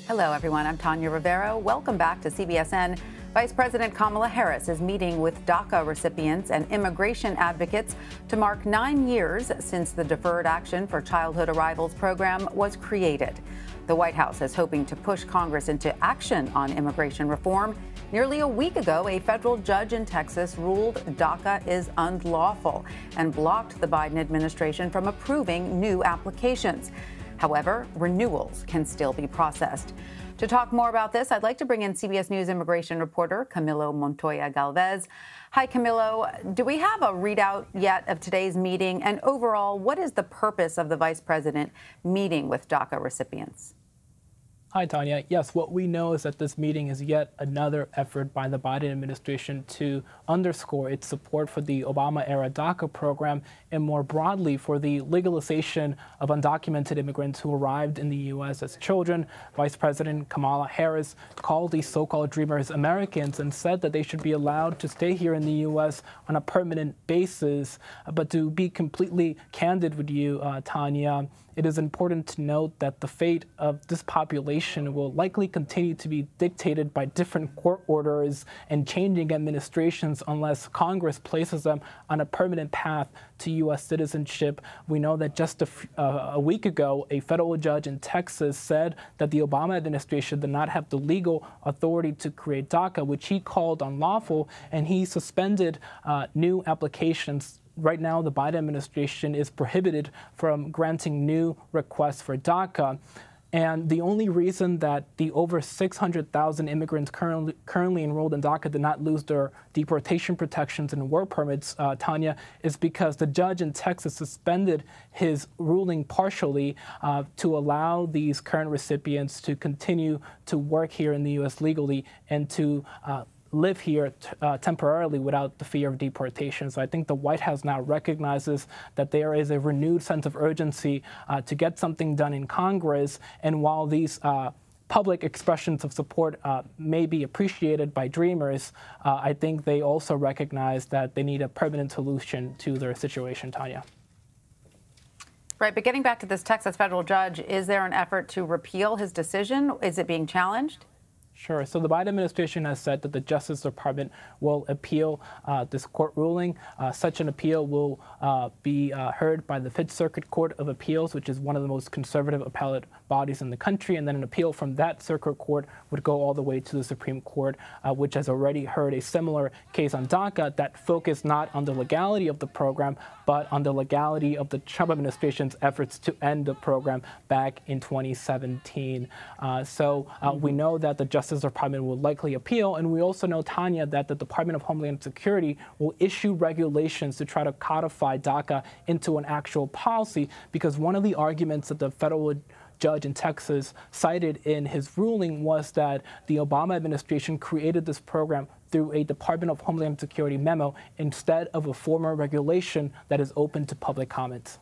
Hello, everyone. I'm Tanya Rivero. Welcome back to CBSN. Vice President Kamala Harris is meeting with DACA recipients and immigration advocates to mark 9 years since the Deferred Action for Childhood Arrivals program was created. The White House is hoping to push Congress into action on immigration reform. Nearly a week ago, a federal judge in Texas ruled DACA is unlawful and blocked the Biden administration from approving new applications. However, renewals can still be processed. To talk more about this, I'd like to bring in CBS News immigration reporter Camilo Montoya-Galvez. Hi, Camilo. Do we have a readout yet of today's meeting? And overall, what is the purpose of the vice president meeting with DACA recipients? Hi, Tanya. Yes, what we know is that this meeting is yet another effort by the Biden administration to underscore its support for the Obama-era DACA program and more broadly for the legalization of undocumented immigrants who arrived in the U.S. as children. Vice President Kamala Harris called these so-called dreamers Americans and said that they should be allowed to stay here in the U.S. on a permanent basis. But to be completely candid with you, Tanya, it is important to note that the fate of this population will likely continue to be dictated by different court orders and changing administrations unless Congress places them on a permanent path to U.S. citizenship. We know that just a week ago, a federal judge in Texas said that the Obama administration did not have the legal authority to create DACA, which he called unlawful, and he suspended new applications. Right now, the Biden administration is prohibited from granting new requests for DACA. And the only reason that the over 600,000 immigrants currently enrolled in DACA did not lose their deportation protections and work permits, Tanya, is because the judge in Texas suspended his ruling partially to allow these current recipients to continue to work here in the U.S. legally and to live here temporarily without the fear of deportation. So I think the White House now recognizes that there is a renewed sense of urgency to get something done in Congress. And while these public expressions of support may be appreciated by dreamers, I think they also recognize that they need a permanent solution to their situation, Tanya. Right, but getting back to this Texas federal judge, is there an effort to repeal his decision? Is it being challenged? Sure. So the Biden administration has said that the Justice Department will appeal this court ruling. Such an appeal will be heard by the Fifth Circuit Court of Appeals, which is one of the most conservative appellate bodies in the country. And then an appeal from that circuit court would go all the way to the Supreme Court, which has already heard a similar case on DACA that focused not on the legality of the program, but on the legality of the Trump administration's efforts to end the program back in 2017. We know that the Justice Department will likely appeal, and we also know, Tanya, that the Department of Homeland Security will issue regulations to try to codify DACA into an actual policy, because one of the arguments that the federal judge in Texas cited in his ruling was that the Obama administration created this program through a Department of Homeland Security memo instead of a formal regulation that is open to public comment.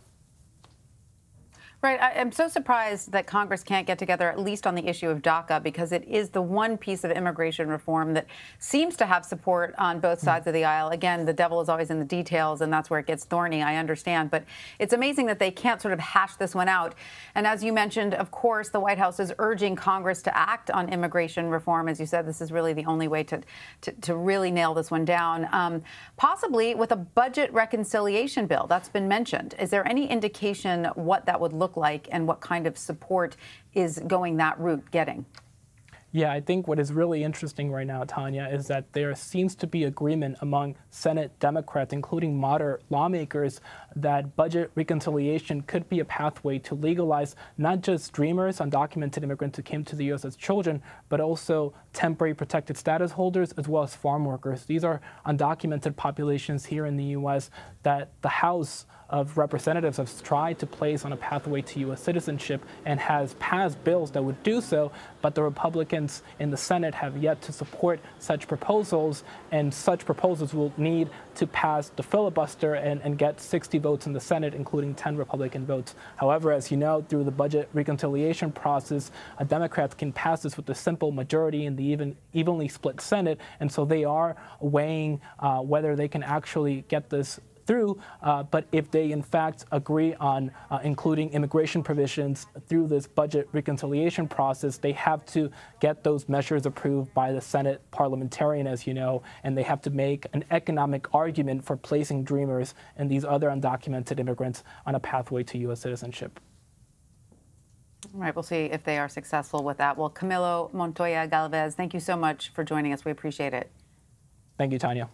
Right. I'm so surprised that Congress can't get together, at least on the issue of DACA, because it is the one piece of immigration reform that seems to have support on both sides of the aisle. Again, the devil is always in the details, and that's where it gets thorny, I understand. But it's amazing that they can't sort of hash this one out. And as you mentioned, of course, the White House is urging Congress to act on immigration reform. As you said, this is really the only way to really nail this one down, possibly with a budget reconciliation bill. That's been mentioned. Is there any indication what that would look like and what kind of support is going that route getting? Yeah, I think what is really interesting right now, Tanya, is that there seems to be agreement among Senate Democrats, including moderate lawmakers, that budget reconciliation could be a pathway to legalize not just dreamers, undocumented immigrants who came to the U.S. as children, but also temporary protected status holders as well as farm workers. These are undocumented populations here in the U.S. that the House of Representatives has tried to place on a pathway to U.S. citizenship and has passed bills that would do so, but the Republicans in the Senate have yet to support such proposals, and such proposals will need to pass the filibuster and get 60 votes in the Senate, including 10 Republican votes. However, as you know, through the budget reconciliation process, Democrats can pass this with a simple majority in the evenly split Senate, and so they are weighing whether they can actually get this through. But if they, in fact, agree on including immigration provisions through this budget reconciliation process, they have to get those measures approved by the Senate parliamentarian, as you know, and they have to make an economic argument for placing Dreamers and these other undocumented immigrants on a pathway to U.S. citizenship. All right, we'll see if they are successful with that. Well, Camilo Montoya-Galvez, thank you so much for joining us. We appreciate it. Thank you, Tanya.